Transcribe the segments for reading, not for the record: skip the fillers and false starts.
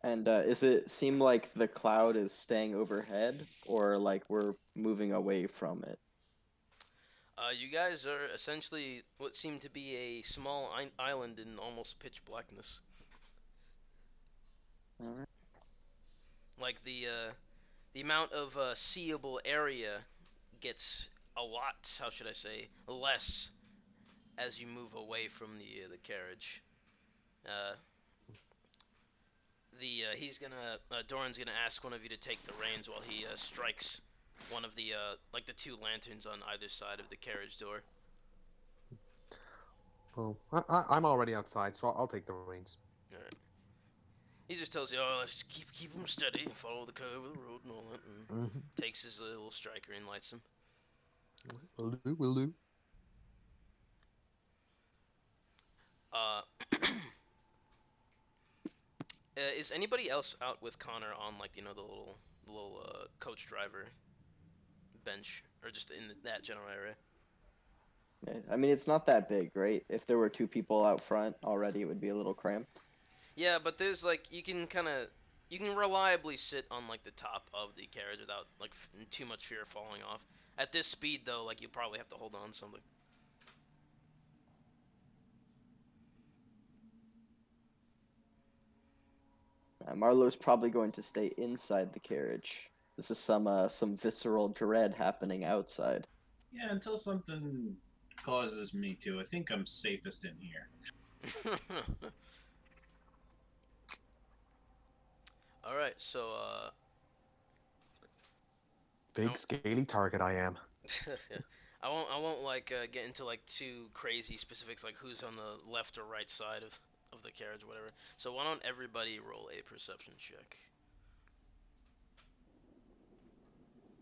And is it seem like the cloud is staying overhead, or like we're moving away from it? You guys are essentially what seemed to be a small island in almost pitch blackness. Alright. Like the amount of seeable area gets a lot. How should I say? Less as you move away from the carriage. Uh, the he's gonna Doran's gonna ask one of you to take the reins while he strikes one of the like the two lanterns on either side of the carriage door. Well, I'm already outside, so I'll take the reins. All right. He just tells you, "Oh, let's keep him steady, follow the curve of the road, and all that." And Mm-hmm. takes his little striker and lights him. Will do, will do. Uh, is anybody else out with Connor on like the little coach driver bench or just in that general area? Yeah, I mean, it's not that big, right? If there were two people out front already, it would be a little cramped. Yeah, but there's like you can reliably sit on like the top of the carriage without like too much fear of falling off. At this speed though, like you probably have to hold on to something. Marlowe's probably going to stay inside the carriage. This is some visceral dread happening outside. Yeah, until something causes me to. I think I'm safest in here. All right, so Big scaly target I am. I won't like get into like too crazy specifics like who's on the left or right side of the carriage or whatever. So why don't everybody roll a perception check?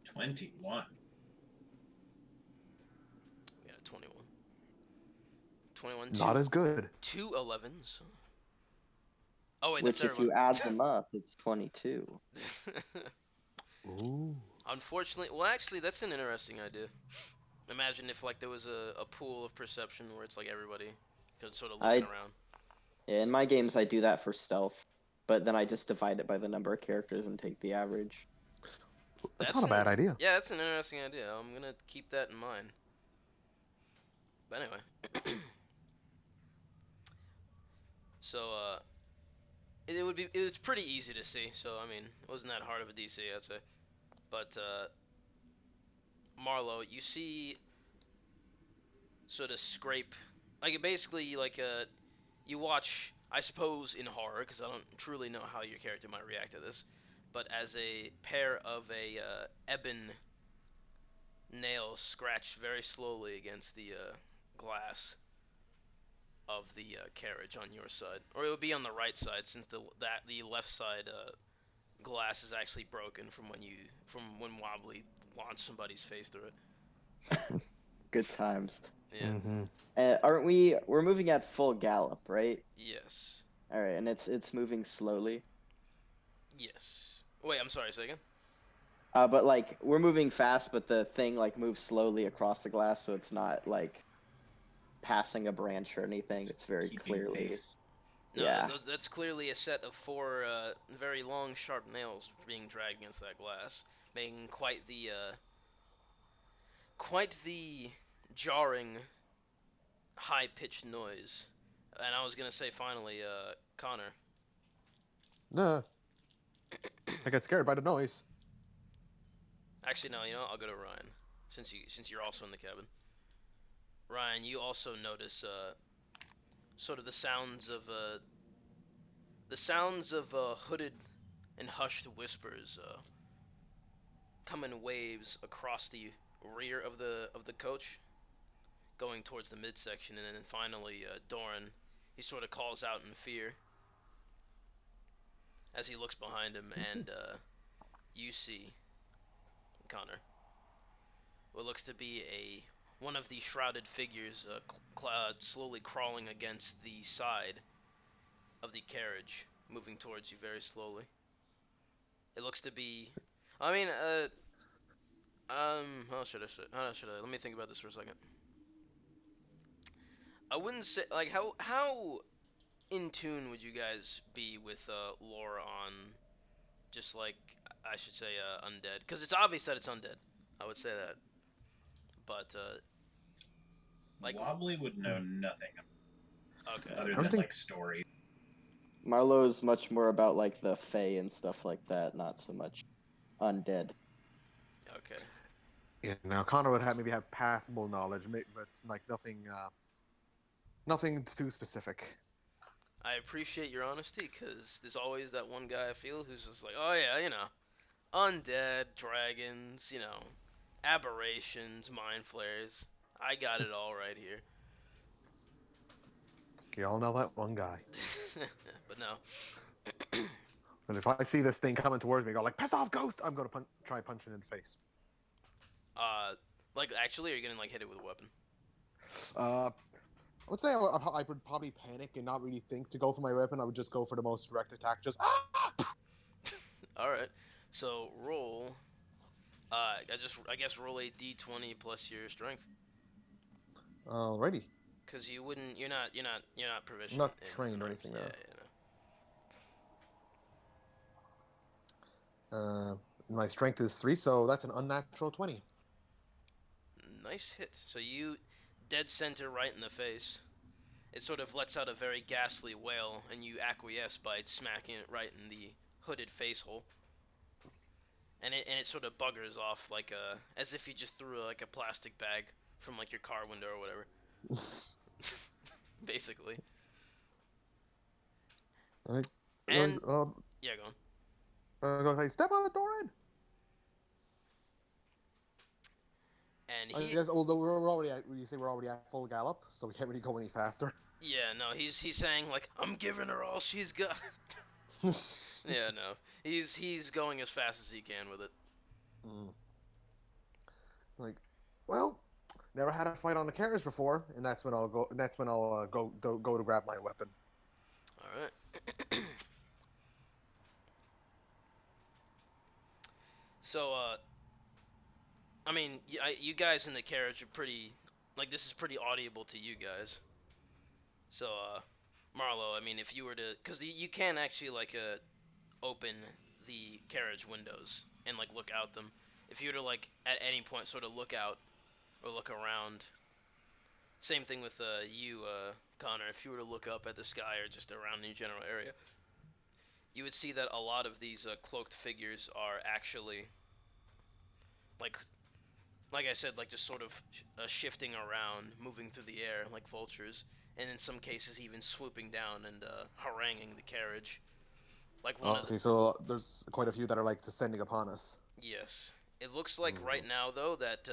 21. We got a 21. 21, Not as good. two 11s. Oh wait, that's Which, if everyone. you add them up, it's 22. Ooh. Unfortunately, well actually that's an interesting idea. Imagine if like there was a pool of perception where it's like everybody could sort of looking I around. In my games, I do that for stealth, but then I just divide it by the number of characters and take the average. That's That's not a bad an idea. Yeah, that's an interesting idea. I'm gonna keep that in mind. But anyway, so it's pretty easy to see. So I mean, it wasn't that hard of a DC, I'd say. But Marlowe, you see sort of scrape like basically like you watch I suppose in horror because I don't truly know how your character might react to this, but as a pair of a ebon nails scratched very slowly against the glass of the carriage on your side, or it would be on the right side since the left side glass is actually broken from when Wobbly launched somebody's face through it. Good times. Yeah. Mm-hmm. Aren't we? We're moving at full gallop, right? Yes. All right, and it's moving slowly. Yes. Wait, I'm sorry. Say again. But like we're moving fast, but the thing like moves slowly across the glass, so it's not like passing a branch or anything. It's It's very keeping clearly, pace. No, yeah. that's clearly a set of four very long, sharp nails being dragged against that glass, making quite the jarring, high-pitched noise. And I was gonna say finally, Connor. Nah, I got scared by the noise. Actually, no, I'll go to Ryan, since you're also in the cabin. Ryan, you also notice sort of the sounds of hooded and hushed whispers come in waves across the rear of the coach, going towards the midsection, and then finally Doran, he sort of calls out in fear as he looks behind him, and you see Connor, what looks to be a one of the shrouded figures slowly crawling against the side of the carriage, moving towards you very slowly. It looks to be, I mean, how should I say? How should I? Let me think about this for a second. I wouldn't say like how in tune would you guys be with lore on just like I should say undead? Because it's obvious that it's undead. I would say that, but like Wobbly would know nothing okay, other than Everything. like story. Marlowe's much more about like the Fae and stuff like that, not so much undead. okay. Yeah. Now Connor would maybe have passable knowledge, but like nothing too specific. I appreciate your honesty because there's always that one guy I feel who's just like, oh yeah, undead, dragons, aberrations, mind flayers. I got it all right here. You all know that one guy. But no. And if I see this thing coming towards me, I go like, "Piss off, ghost!" I'm gonna try punching it in the face. Like actually, are you gonna like hit it with a weapon? I would say I would probably panic and not really think to go for my weapon. I would just go for the most direct attack. Just All right. So roll. I guess roll a d20 plus your strength, alrighty. because you're not I'm proficient not in trained or arms. anything Yeah, there. My strength is 3, so that's an unnatural 20. Nice hit. So you dead center right in the face. It sort of lets out a very ghastly wail, and you acquiesce by smacking it right in the hooded face hole. And it sort of buggers off like as if you just threw like a plastic bag from like your car window or whatever. Basically. Like, And yeah, go on. I'm gonna say, "Step on the door in." And I guess, although we're already at full gallop, so we can't really go any faster. yeah, no, he's saying like I'm giving her all she's got. Yeah, no, he's going as fast as he can with it. Like, well, never had a fight on the carriage before, and that's when I'll go. That's when I'll go to grab my weapon. All right. So I mean, you guys in the carriage are pretty, like this is pretty audible to you guys. So Marlo, I mean, if you were to, because you can actually like open the carriage windows and like look out them. If you were to like at any point sort of look out or look around. Same thing with you, Connor. If you were to look up at the sky or just around the general area, you would see that a lot of these cloaked figures are actually like I said, like just sort of shifting around, moving through the air like vultures, and in some cases even swooping down and haranguing the carriage. Like one of Okay, so there's quite a few that are like descending upon us. yes, it looks like right now though that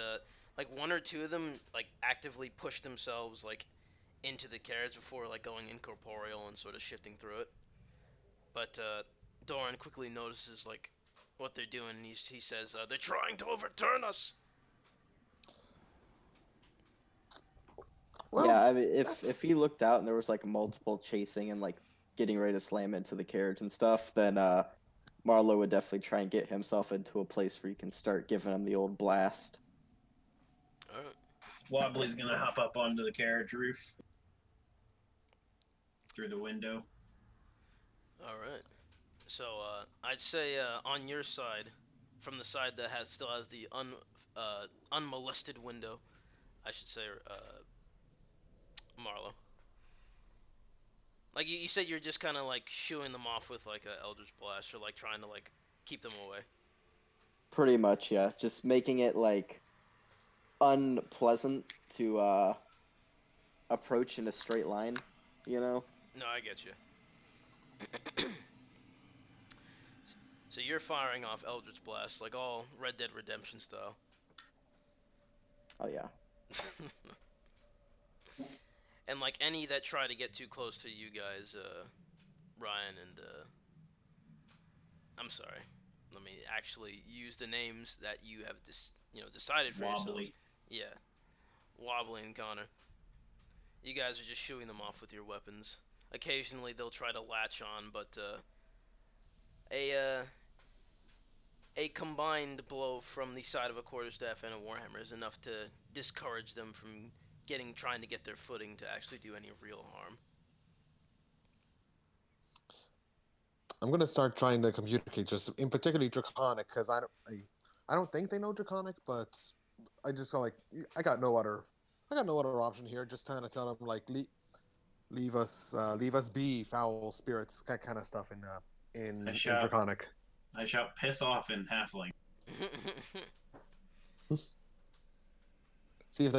like one or two of them like actively push themselves like into the carriage before like going incorporeal and sort of shifting through it. But Doran quickly notices like what they're doing, and he says they're trying to overturn us. Well, Yeah, I mean, if he looked out and there was like multiple chasing and like getting ready to slam into the carriage and stuff, then Marlowe would definitely try and get himself into a place where he can start giving him the old blast. All right. Wobbly's gonna hop up onto the carriage roof through the window. All right. So I'd say on your side, from the side that still has the unmolested window, I should say, Marlo. Like you said, you're just kind of like shooing them off with like a Eldritch Blast, or like trying to like keep them away. Pretty much, yeah. Just making it like unpleasant to approach in a straight line, you know? No, I get you. So you're firing off Eldritch Blast, like all Red Dead Redemption style. Oh yeah. And like any that try to get too close to you guys, Ryan and I'm sorry. Let me actually use the names that you have decided for yourselves. Wobbly. Yeah, Wobbly and Connor. You guys are just shooing them off with your weapons. Occasionally they'll try to latch on, but a uh, a combined blow from the side of a quarterstaff and a warhammer is enough to discourage them from trying to get their footing to actually do any real harm. I'm gonna start trying to communicate, just in particularly Draconic, because I don't think they know Draconic, but I just go like, I got no other option here. Just kind of tell them like, leave us be, foul spirits, that kind of stuff I in shout, Draconic. I shout, piss off in halfling. See if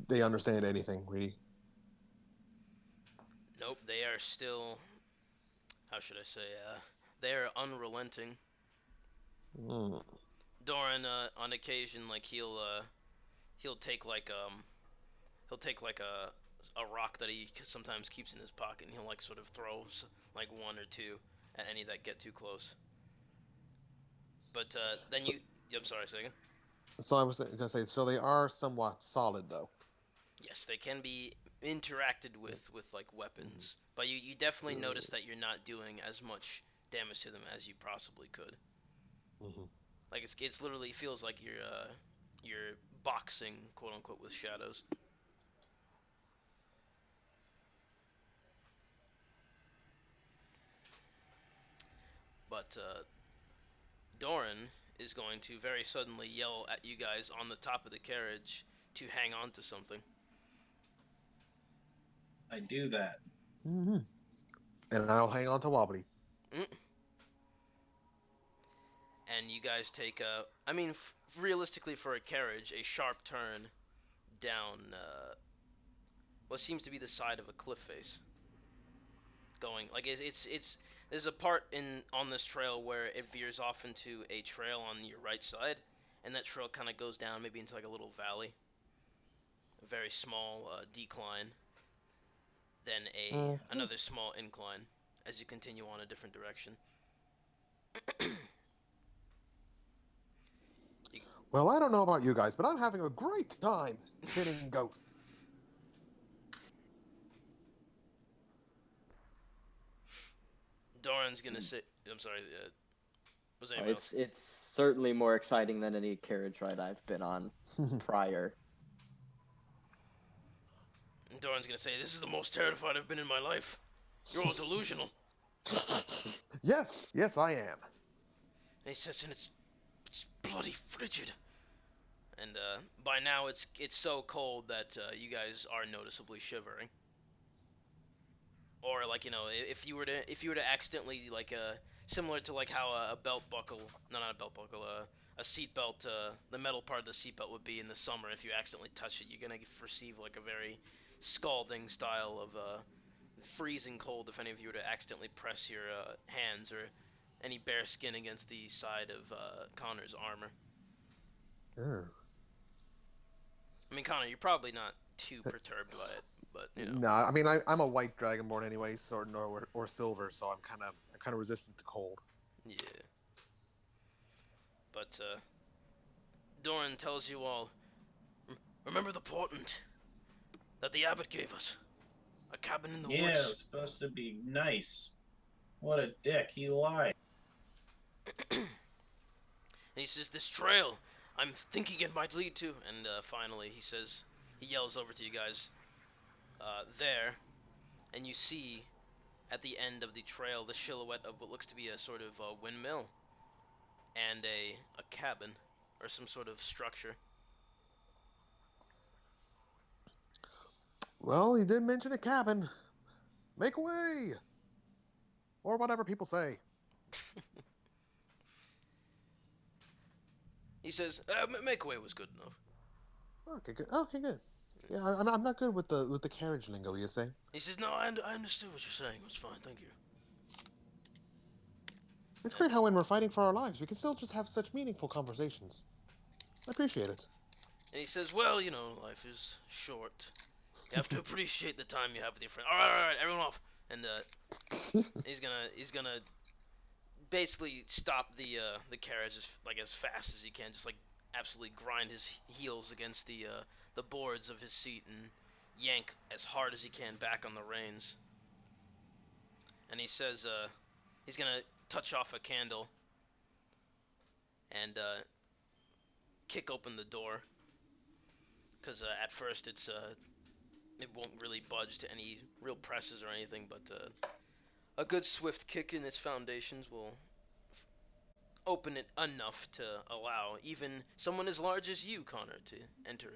they understand anything really. Nope, they are still. How should I say? They are unrelenting. Mm. Doran, on occasion, like he'll take like a rock that he sometimes keeps in his pocket, and he'll like sort of throw like one or two at any that get too close. But then So, you. I'm sorry, say again. so I was gonna say, so they are somewhat solid though. Yes, they can be interacted with like weapons, but you definitely notice that you're not doing as much damage to them as you possibly could. Mm-hmm. Like it's literally feels like you're boxing, quote unquote, with shadows. But Doran is going to very suddenly yell at you guys on the top of the carriage to hang on to something. I do that. Mm-hmm. And I'll hang on to Wobbly. Mm. And you guys take I mean, realistically for a carriage, a sharp turn down what seems to be the side of a cliff face. Going like it's there's a part in on this trail where it veers off into a trail on your right side, and that trail kind of goes down maybe into like a little valley, a very small decline, then Mm-hmm. another small incline as you continue on a different direction. you, Well, I don't know about you guys, but I'm having a great time hitting ghosts. Doran's gonna say, I'm sorry. Was anyone else? It's certainly more exciting than any carriage ride I've been on prior. Doran's gonna say, "This is the most terrified I've been in my life. You're all delusional." Yes, I am. And he says, "And it's bloody frigid." And by now it's so cold that you guys are noticeably shivering. Or like if you were to accidentally like similar to like how a belt buckle, no, not a belt buckle, a seat belt, the metal part of the seat belt would be in the summer. If you accidentally touch it, you're gonna perceive like a very scalding style of freezing cold if any of you were to accidentally press your hands or any bare skin against the side of Connor's armor. Oh. I mean, Connor, you're probably not too perturbed by it, but you know. No, I mean I'm a white dragonborn anyway, or silver, so I'm kind of resistant to cold. Yeah. But Doran tells you all, remember the portent that the abbot gave us? A cabin in the Yeah, it woods. was supposed to be nice. What a dick. He lied. And he says, this trail, I'm thinking it might lead to. And finally, he yells over to you guys, there, and you see at the end of the trail the silhouette of what looks to be a sort of windmill and a cabin or some sort of structure. Well, he did mention a cabin. Make way, or whatever people say. He says, Makeaway was good enough. Okay, good. Okay, good. Yeah, I'm not good with the carriage lingo. You say? He says, no, I understood what you're saying. It was fine, thank you. It's And, great how when we're fighting for our lives, we can still just have such meaningful conversations. I appreciate it. and he says, well, life is short. You have to appreciate the time you have with your friend. All right, everyone off. And he's gonna basically stop the carriage as fast as he can, just like absolutely grind his heels against the boards of his seat and yank as hard as he can back on the reins. And he says he's gonna touch off a candle and kick open the door because at first it won't really budge to any real presses or anything, but A good swift kick in its foundations will open it enough to allow even someone as large as you, Connor, to enter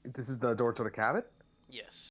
in. This is the door to the cabin? Yes.